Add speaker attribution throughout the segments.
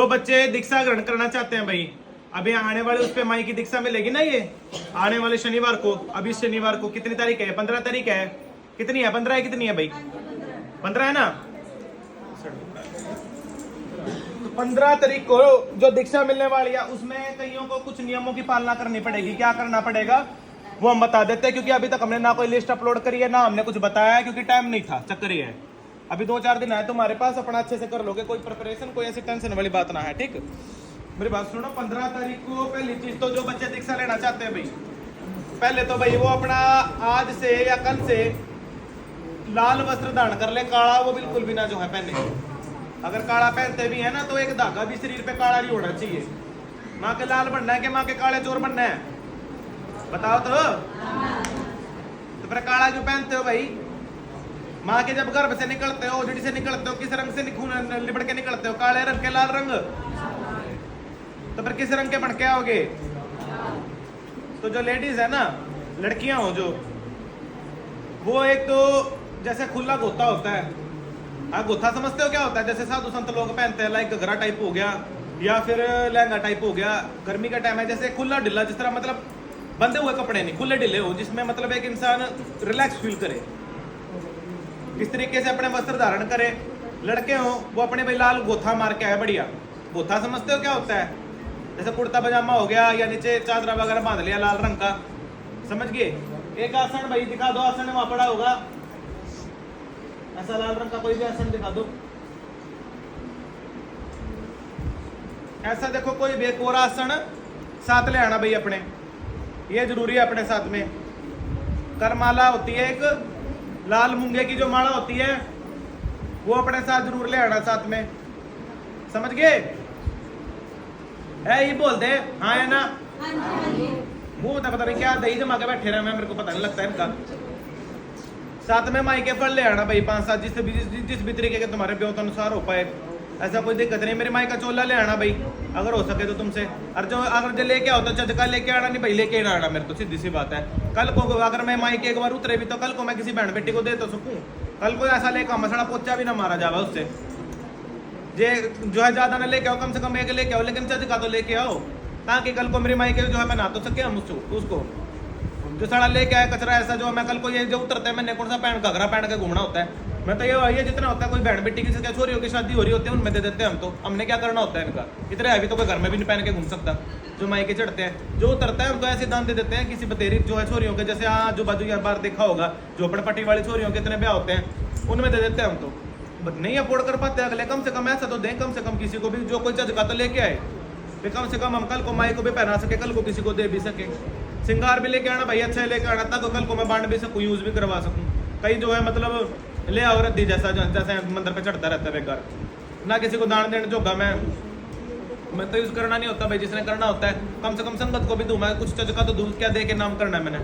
Speaker 1: तो बच्चे दीक्षा ग्रहण करना चाहते हैं भाई, अभी आने वाले उस पे माई की दीक्षा मिलेगी ना, ये आने वाले शनिवार को। अभी शनिवार को कितनी तारीख है? 15 तारीख है। कितनी है? 15 है। कितनी है भाई? 15 है ना। 15 तारीख को जो दीक्षा मिलने वाली है उसमें कईयों को कुछ नियमों की पालना करनी पड़ेगी। क्या करना पड़ेगा वो हम बता देते हैं, क्योंकि अभी तक हमने ना कोई लिस्ट अपलोड करी है ना हमने कुछ बताया है, क्योंकि टाइम नहीं था। चक्कर ये है अभी 2-4 दिन आए तुम्हारे पास, अपना अच्छे से कर लोगे, कोई प्रिपरेशन कोई ऐसी टेंशन वाली बात ना है। ठीक, मेरी बात सुनो। 15 तारीख को पहली चीज तो जो बच्चे दीक्षा लेना चाहते हैं भाई, पहले तो भाई वो अपना आज से या कल से लाल वस्त्र धारण कर ले, काला वो बिल्कुल भी ना जो है पहने। अगर काला पहनते भी है ना तो एक धागा भी शरीर पे काला नहीं होना चाहिए। माँ के लाल बनना है कि माँ के काले चोर बनना है? बताओ तो फिर काला क्यों पहनते हो भाई? माँ के जब गर्भ से निकलते हो, ओजड़ी से निकलते हो, किस रंग से लिपट के निकलते हो? काले रंग के, लाल रंग। तो फिर किस रंग के बन के आओगे? तो जो लेडीज है ना, लड़कियां हो जो, वो एक तो जैसे खुला गोता होता है। आप गोथा समझते हो क्या होता है? जैसे साधु संत लोग पहनते हैं, लाइक घघरा टाइप हो गया या फिर लहंगा टाइप हो गया। गर्मी का टाइम है, जैसे खुला ढिल्ला, जिस तरह मतलब बंधे हुए कपड़े नहीं, खुले ढिले हो, जिसमें मतलब एक इंसान रिलैक्स फील करे, इस तरीके से अपने वस्त्र धारण करे। लड़के हो वो अपने भाई लाल गोथा मार के आए, बढ़िया गोथा। समझते हो क्या होता है? जैसे कुर्ता पजामा हो गया या नीचे चादरा वगैरह बांध लिया लाल रंग का, समझ गए? एक आसन भाई दिखा दो, आसन वहां पड़ा होगा ऐसा लाल रंग का, कोई भी आसन दिखा दो ऐसा। देखो कोई भी एक और आसन साथ ले आना भाई अपने, ये जरूरी है अपने साथ में। करमाला होती है एक, लाल मूंगे की जो माला होती है वो अपने साथ जरूर ले आना साथ में, समझ गए? ये बोल दे हाँ है ना। वो पता नहीं क्या दही जमा के बैठे रहे, मैं मेरे को पता नहीं लगता है इनका। साथ में माई के फल ले आना भाई 5-7, जिस भी तरीके के तुम्हारे ब्योत अनुसार हो पाए, ऐसा कोई दिक्कत नहीं। मेरी माई का चोला ले आना भाई अगर हो सके तो तुमसे। और जो अगर जो लेके आओ तो चजका लेके आना, नहीं भाई लेके ना आना। मेरे तो सीधी सी बात है, कल को अगर मैं माई के एक बार उतरे भी तो कल को मैं किसी बहन बेटी को दे तो सकूं। कल को ऐसा लेकर मसड़ा पोचा भी ना मारा जावा उससे। जे जो है ज्यादा ना लेके आओ, कम से कम एक लेके आओ, लेकिन चजका तो लेके आओ, ताकि कल को मेरी माई के जो है मैं नहा तो सके हम उसको। जो सड़ा लेके आया कचरा ऐसा, जो मैं कल को ये जो उतरता है, मैंने कौन सा पहन घघरा पहन के घूमना होता है? मैं तो ये जितना होता है, कोई बहन बेटी की क्या छोरियों की शादी हो रही होती है उनमें दे देते हैं हम तो। हमने क्या करना होता है इनका? इतने हैवी तो कोई घर में भी नहीं पहन के घूम सकता। जो मायके चढ़ते हैं, जो उतरता है उनको ऐसे दान दे देते हैं किसी बतेरी जो है छोरियों के, जैसे हाँ जो बाजू बार देखा होगा झोपड़पट्टी वाली छोरियों के इतने ब्याह होते हैं, उनमें दे देते हैं हम तो। नहीं अफोर्ड कर पाते अगले, कम से कम ऐसा तो दें, कम से कम किसी को भी जो कोई चजका तो लेके आए, फिर कम से कम हम कल को माई को भी पहना सके, कल को किसी को दे भी सके। श्रृंगार भी लेके आना भाई, अच्छा लेके आना, तब कल को मैं बांट भी सकूँ, यूज भी करवा सकूँ। कई जो है मतलब ले आओ रद्दी जैसा, जैसे मंदिर पे चढ़ता रहता है बेकार, ना किसी को दान देने जोगा मैं तो यूज करना नहीं होता भाई। जिसने करना होता है कम से कम संगत को भी दूं, मैं कुछ चजका तो दूं, क्या दे के नाम करना है मैंने,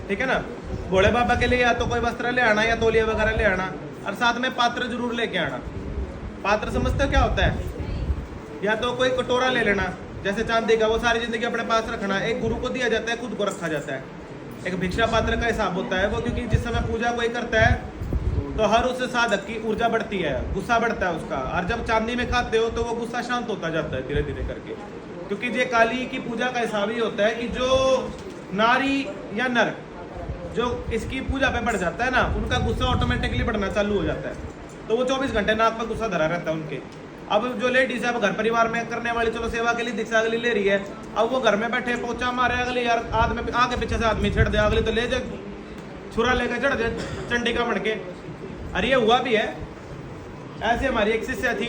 Speaker 1: ठीक है ना? भोले बाबा के लिए या तो कोई वस्त्र ले आना या तौलिया वगैरह ले आना, और साथ में पात्र जरूर लेके आना। पात्र समझते हो क्या होता है? या तो कोई कटोरा ले लेना जैसे चांदी का, वो सारी जिंदगी अपने पास रखना। एक गुरु को दिया जाता है, खुद को रखा जाता है। एक भिक्षा पात्र का हिसाब होता है वो, क्योंकि जिस समय पूजा कोई करता है तो हर उस साधक की ऊर्जा बढ़ती है, गुस्सा बढ़ता है उसका, और जब चांदी में खाते हो तो वो गुस्सा शांत होता जाता है धीरे धीरे करके। क्योंकि ये काली की पूजा का हिसाब ही होता है कि जो नारी या नर जो इसकी पूजा पे बढ़ जाता है ना, उनका गुस्सा ऑटोमेटिकली बढ़ना चालू हो जाता है। तो वो 24 घंटे नाक पर गुस्सा धरा रहता है उनके। अब जो लेडीज है घर परिवार में करने वाली, चलो सेवा के लिए दीक्षा अगली ले रही है, अब वो घर में बैठे पोचा मारे, अगली यार आदमी आगे पीछे से आदमी छेड़ दे, अगली तो ले जाए छुरा लेकर चढ़ जाए चंडी का बन के। अरे ये हुआ भी है ऐसे। हमारी एक शिष्य थी,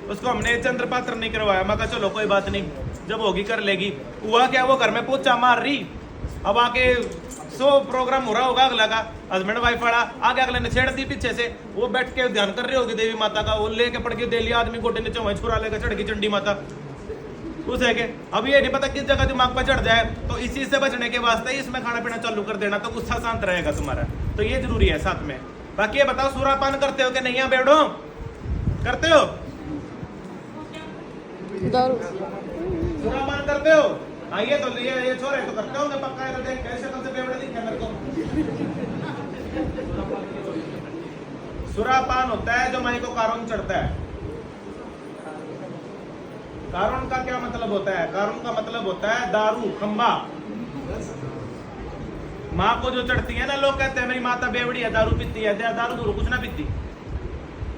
Speaker 1: उसको हमने चंद्र पात्र नहीं करवाया, मैं कहा चलो कोई बात नहीं, जब होगी कर लेगी। हुआ क्या, वो घर में पोचा मार रही, अब आके 100 प्रोग्राम हो रहा होगा अगला का, हस्बैंड वाइफ वाला, आगे अगले ने छेड़ दी पीछे से, वो बैठ के ध्यान कर रही होगी देवी माता का, वो लेके पड़ के दे लिया आदमी गोटे नीचे, वहीं छुरा लेकर चढ़ गई चंडी माता उस है के। अब ये नहीं पता किस जगह दिमाग पर चढ़ जाए, तो इसी से बचने के वास्ते इसमें खाना पीना चालू कर देना, तो गुस्सा शांत रहेगा तुम्हारा। तो ये जरूरी है साथ में। बाकी ये बताओ सुरापान करते हो कि नहीं? यहाँ बैठो, करते हो सुरापान करते हो? हाँ ये तो ये छोरे तो करते होंगे पक्का है, तो देख कैसे कम से बेवड़े दिखे मेरे को। सुरापान होता है जो माई को कारण चढ़ता है, कारुण का क्या मतलब होता है? कारुण का मतलब होता है दारू, खंबा। माँ को जो चढ़ती है ना, लोग कहते हैं मेरी माता बेवड़ी है, दारू पीती है। दारू दूर कुछ ना पीती।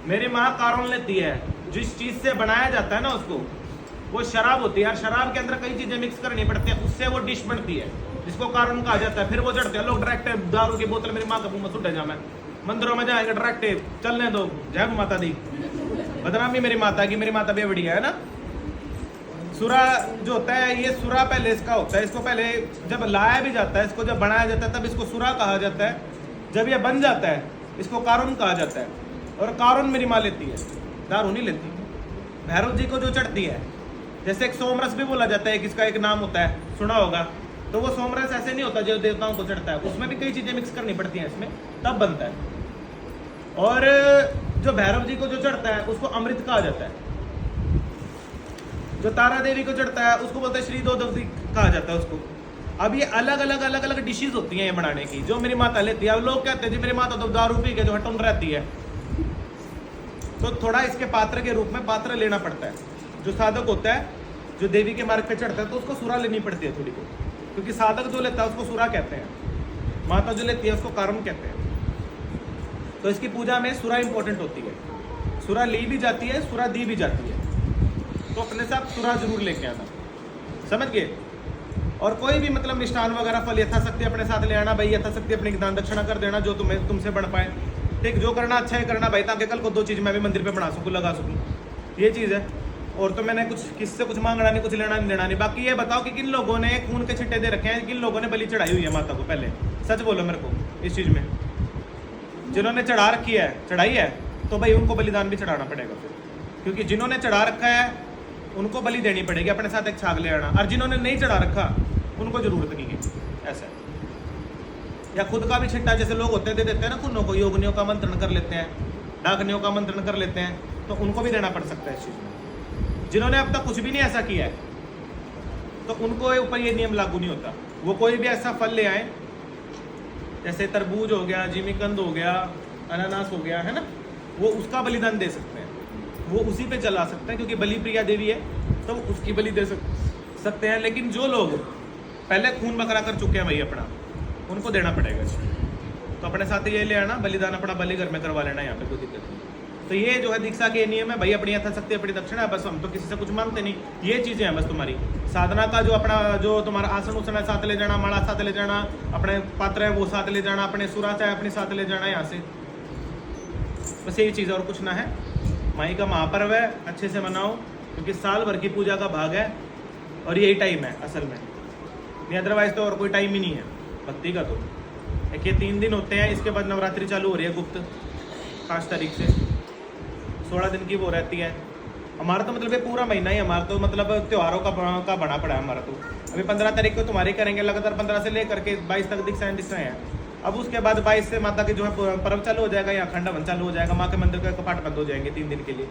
Speaker 1: मेरी माँ कारुण लेती है। जिस चीज से बनाया जाता है ना उसको, वो शराब होती है यार। शराब के अंदर कई चीजें मिक्स करनी पड़ती है, उससे वो डिश बनती है, जिसको कारुण कहा जाता है। फिर वो चढ़ते हैं लोग डायरेक्ट दारू की बोतल मेरी माँ का मुंह में सुट जा, मैं मंदिरों में जाएंगे डायरेक्ट चलने दो, जय माता दी, बदनामी मेरी माता की, मेरी माता बेवड़ी है ना। सुरा जो होता है, ये सुरा पहले इसका होता है। इसको पहले जब लाया भी जाता है, इसको जब बनाया जाता है, तब इसको सुरा कहा जाता है। जब ये बन जाता है, इसको कारुण कहा जाता है। और कारुण मेरी माँ लेती है, दारू नहीं लेती। भैरव जी को जो चढ़ती है, जैसे एक सोमरस भी बोला जाता है, किसका एक नाम होता है, सुना होगा। तो वो सोमरस ऐसे नहीं होता जो देवताओं को चढ़ता है, उसमें भी कई चीजें मिक्स करनी पड़ती हैं इसमें, तब बनता है। और जो भैरव जी को जो चढ़ता है, उसको अमृत कहा जाता है। जो तारा देवी को चढ़ता है, उसको बोलते हैं श्री दोदक कहा जाता है उसको। अब ये अलग अलग डिशेज होती हैं ये बनाने की, जो मेरी माता लेती है। अब लोग कहते हैं जी मेरी माता तो दारू पी के जो हटन रहती है। तो थोड़ा इसके पात्र के रूप में पात्र लेना पड़ता है। जो साधक होता है, जो देवी के मार्ग पे चढ़ता है, तो उसको सुरा लेनी पड़ती है थोड़ी बहुत, क्योंकि साधक जो लेता है उसको सुरा कहते हैं, माता जो लेती है उसको कारुण कहते हैं। तो इसकी पूजा में सुरा इंपॉर्टेंट होती है। सुरा ली भी जाती है, सुरा दी भी जाती है। तो अपने साथ सुरा जरूर लेके आना, समझ गए। और कोई भी मतलब मिष्ठान वगैरह फल यथाशक्ति अपने साथ ले आना भाई। यथाशक्ति अपनी दान दक्षिणा कर देना, जो तुमसे बन पाए। ठीक, जो करना अच्छा है करना भाई, ताकि कल को दो चीज़ मैं भी मंदिर पे बना सकूँ, लगा सकूँ। ये चीज़ है। और तो मैंने कुछ किससे कुछ मांगना नहीं, कुछ लेना नहीं देना नहीं। बाकी ये बताओ कि किन लोगों ने खून के छिट्टे दे रखे हैं, किन लोगों ने बलि चढ़ाई हुई है माता को? पहले सच बोलो मेरे को इस चीज़ में। जिन्होंने चढ़ा रखी है, चढ़ाई है, तो भाई उनको बलिदान भी चढ़ाना पड़ेगा फिर, क्योंकि जिन्होंने चढ़ा रखा है उनको बलि देनी पड़ेगी, अपने साथ एक छाग ले आना। और जिन्होंने नहीं चढ़ा रखा उनको जरूरत नहीं है। ऐसा है। या खुद का भी छिट्टा जैसे लोग होते हैं, दे देते हैं ना खूनों को, योगनियों का मंत्रण कर लेते हैं, डाकनियों का मंत्रण कर लेते हैं, तो उनको भी देना पड़ सकता है इस चीज़ में। जिन्होंने अब तक कुछ भी नहीं ऐसा किया है, तो उनको ऊपर ये नियम लागू नहीं होता। वो कोई भी ऐसा फल ले आए, जैसे तरबूज हो गया, जिमीकंद हो गया, अनानास हो गया, है ना, वो उसका बलिदान दे सकते हैं, वो उसी पे चला सकते हैं, क्योंकि बलि प्रिया देवी है, तो उसकी बलि दे सकते हैं। लेकिन जो लोग पहले खून बकरा कर चुके हैं भाई अपना, उनको देना पड़ेगा। तो अपने साथ ये ले आना, बलिदान अपना बलि घर में करवा लेना, यहाँ पे कोई दिक्कत नहीं। तो ये जो है दीक्षा के नियम है भाई। अपनी यथाशक्ति अपनी दक्षिणा है, बस हम तो किसी से कुछ मांगते नहीं। ये चीज़ें हैं बस तुम्हारी साधना का। जो अपना जो तुम्हारा आसन उसन है साथ ले जाना, माला साथ ले जाना, अपने पात्र है वो साथ ले जाना, अपने सुरा चाहे अपने साथ ले जाना यहाँ से, बस यही चीज़, और कुछ ना है। माई का महापर्व है, अच्छे से मनाओ, क्योंकि साल भर की पूजा का भाग है और यही टाइम है असल में, नहीं अदरवाइज तो और कोई टाइम ही नहीं है भक्ति का। तो एक ये 3 दिन होते हैं, इसके बाद नवरात्रि चालू हो रही है गुप्त 5 तारीख से, 16 दिन की वो रहती है। हमारा तो मतलब ये पूरा महीना ही हमारा तो मतलब त्योहारों का बना पड़ा है हमारा। तो अभी 15 तारीख को तुम्हारी करेंगे, लगातार 15 से लेकर के 22 तक दीक्षाएं हैं। अब उसके बाद 22 से माता की जो है पर्व चालू हो जाएगा, या अखंड हवन चालू हो जाएगा, माँ के मंदिर के कपाट बंद हो जाएंगे 3 दिन के लिए।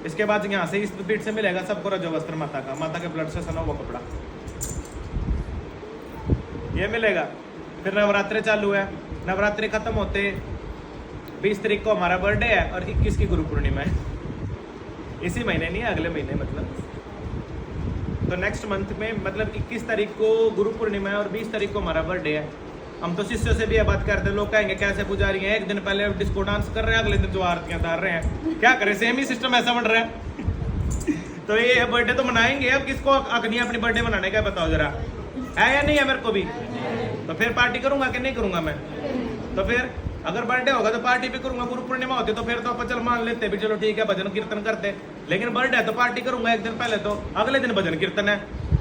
Speaker 1: इसके बाद यहाँ से इस पीठ से मिलेगा सबको रजो वस्त्र माता का, माता के ब्लड से सना हुआ कपड़ा ये मिलेगा। फिर नवरात्रि चालू है, नवरात्रि खत्म होते 20 तारीख को हमारा बर्थडे है और 21 की गुरु पूर्णिमा है। इसी महीने नहीं है, अगले महीने मतलब। तो नेक्स्ट मंथ में मतलब 21 तारीख को गुरु पूर्णिमा है और 20 तारीख को हमारा बर्थडे है। हम तो शिष्यों से भी ये बात करते हैं, लोग कहेंगे कैसे पुजारी हैं, एक दिन पहले डिस्को डांस कर रहे हैं, अगले दिन जो आरतियां उतार रहे हैं, क्या करें, सेम ही सिस्टम ऐसा बन रहा है। तो ये बर्थडे तो मनाएंगे, अब किसको हक नहीं अपनी बर्थडे मनाने का, बताओ जरा, है या नहीं है? मेरे को भी तो फिर पार्टी करूंगा कि नहीं करूंगा मैं? तो फिर अगर बर्थडे होगा तो पार्टी भी करूंगा, गुरु पूर्णिमा होती तो फिर तो अपन चल मान लेते भी चलो ठीक है भजन कीर्तन करते, लेकिन बर्थडे है तो पार्टी करूंगा एक दिन पहले, तो अगले दिन भजन कीर्तन है।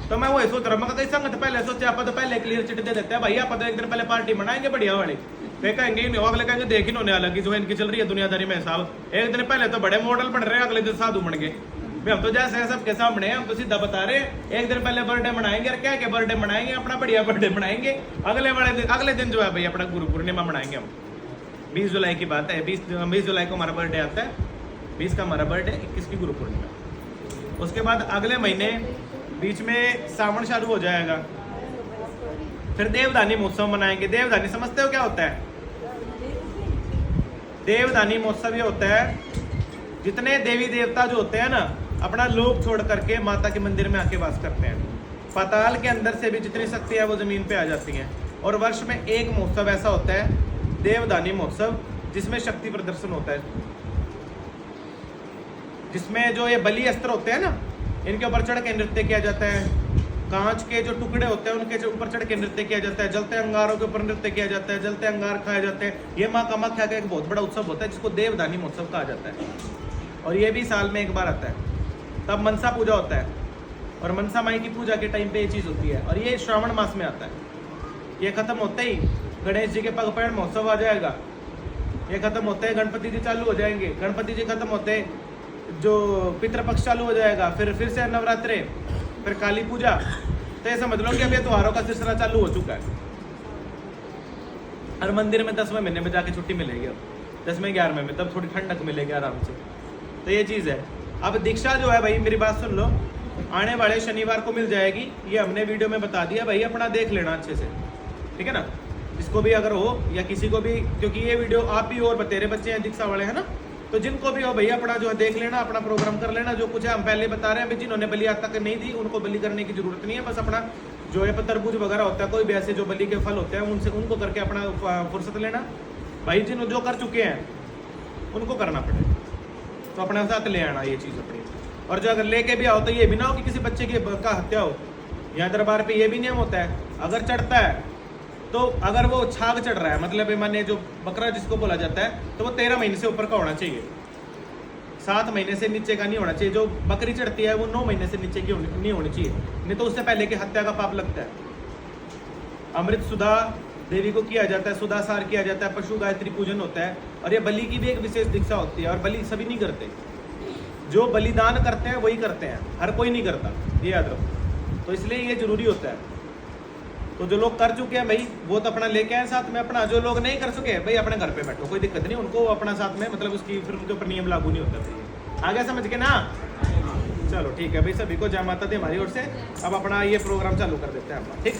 Speaker 1: तो मैं वही सोच रहा हूँ, कई संगत पहले सोचे आप तो पहले क्लियर चिट दे देते हैं भाई, आप तो एक दिन पहले पार्टी मनाएंगे बढ़िया वाली। फिर कहेंगे अगले कहेंगे देख इन्होंने अलग ही जो इनकी चल रही है दुनियादारी में साहब, एक दिन पहले तो बड़े मॉडल बन रहे हैं, अगले दिन साधु बन गए। हम तो जैसे है सबके सामने, हम तो सीधा बता रहे एक दिन पहले बर्थडे मनाएंगे, और क्या क्या बर्थडे मनाएंगे, अपना बढ़िया बर्थडे मनाएंगे, अगले दिन जो है भाई अपना गुरु पूर्णिमा मनाएंगे हम। 20 जुलाई की बात है, 20 जुलाई को हमारा बर्थडे आता है, 20 का हमारा बर्थडे, 21 की गुरु पूर्णिमा। उसके बाद अगले महीने बीच में सावन चालू हो जाएगा, फिर देवदानी महोत्सव मनाएंगे। देवदानी समझते हो क्या होता है? देवदानी महोत्सव ये होता है जितने देवी देवता जो होते हैं ना अपना लोक छोड़ करके माता के मंदिर में आके वास करते हैं। पाताल के अंदर से भी जितनी शक्ति है वो जमीन पे आ जाती है। और वर्ष में एक महोत्सव ऐसा होता है, देवदानी महोत्सव, जिसमें शक्ति प्रदर्शन होता है, जिसमें जो ये बलि अस्त्र होते हैं ना, इनके ऊपर चढ़ के नृत्य किया जाता है। कांच के जो टुकड़े होते हैं उनके ऊपर चढ़ के नृत्य किया जाता है। जलते अंगारों के ऊपर नृत्य किया जाता है। जलते अंगार खाए जाते हैं। ये माँ कामाख्या का एक बहुत बड़ा उत्सव होता है जिसको देवदानी महोत्सव कहा जाता है। और ये भी साल में एक बार आता है। तब मनसा पूजा होता है और मनसा माई की पूजा के टाइम पे ये चीज़ होती है। और ये श्रावण मास में आता है। ये खत्म होते ही गणेश जी के पग पैर महोत्सव आ जाएगा। ये खत्म होते हैं गणपति जी चालू हो जाएंगे। गणपति जी खत्म होते जो पितृपक्ष चालू हो जाएगा। फिर से नवरात्रे, फिर काली पूजा। तो ये समझ लो कि अब ये त्योहारों का सिलसिला चालू हो चुका है। हर मंदिर में 10वें महीने में जाके छुट्टी मिलेगी। अब 10वें 11वें में तब थोड़ी ठंडक मिलेगी आराम से। तो ये चीज़ है। अब दीक्षा जो है भाई, मेरी बात सुन लो, आने वाले शनिवार को मिल जाएगी। ये हमने वीडियो में बता दिया भाई, अपना देख लेना अच्छे से, ठीक है ना। जिसको भी अगर हो या किसी को भी, क्योंकि ये वीडियो आप भी और बतेरे बच्चे हैं दीक्षा वाले, है ना, तो जिनको भी हो भैया अपना जो है देख लेना, अपना प्रोग्राम कर लेना। जो कुछ है हम पहले बता रहे हैं, जिन्होंने बलि आज तक नहीं दी उनको बलि करने की जरूरत नहीं है। बस अपना जो है तरबूज वगैरह होता है, कोई भी ऐसे जो बलि के फल होते हैं उनसे उनको करके अपना फुर्सत लेना भाई। जिन जो कर चुके हैं उनको करना पड़े तो अपने साथ ले आना ये चीज़ अपनी। और जो अगर लेके भी आओ तो ये भी ना हो कि किसी बच्चे की का हत्या हो। यहाँ दरबार पे ये भी नियम होता है, अगर चढ़ता है तो अगर वो छाग चढ़ रहा है, मतलब माने जो बकरा जिसको बोला जाता है, तो वो 13 महीने से ऊपर का होना चाहिए, 7 महीने से नीचे का नहीं होना चाहिए। जो बकरी चढ़ती है वो 9 महीने से नीचे की नहीं होनी चाहिए, नहीं तो उससे पहले की हत्या का पाप लगता है। अमृत सुधा देवी को किया जाता है, सुधासार किया जाता है, पशु गायत्री पूजन होता है। और ये बलि की भी एक विशेष दीक्षा होती है। और बलि सभी नहीं करते, जो बलिदान करते हैं वही करते हैं, हर कोई नहीं करता, ये याद रखो। तो इसलिए ये जरूरी होता है। तो जो लोग कर चुके हैं भाई वो तो अपना लेके आए साथ में अपना। जो लोग नहीं कर चुके भाई अपने घर पे बैठो, कोई दिक्कत नहीं, उनको अपना साथ में, मतलब उसकी फिर उनके ऊपर नियम लागू नहीं होता भाई। आगे समझ के ना, चलो ठीक है भाई। सभी को जय माता दी हमारी ओर से। अब अपना ये प्रोग्राम चालू कर देते हैं अपना, ठीक।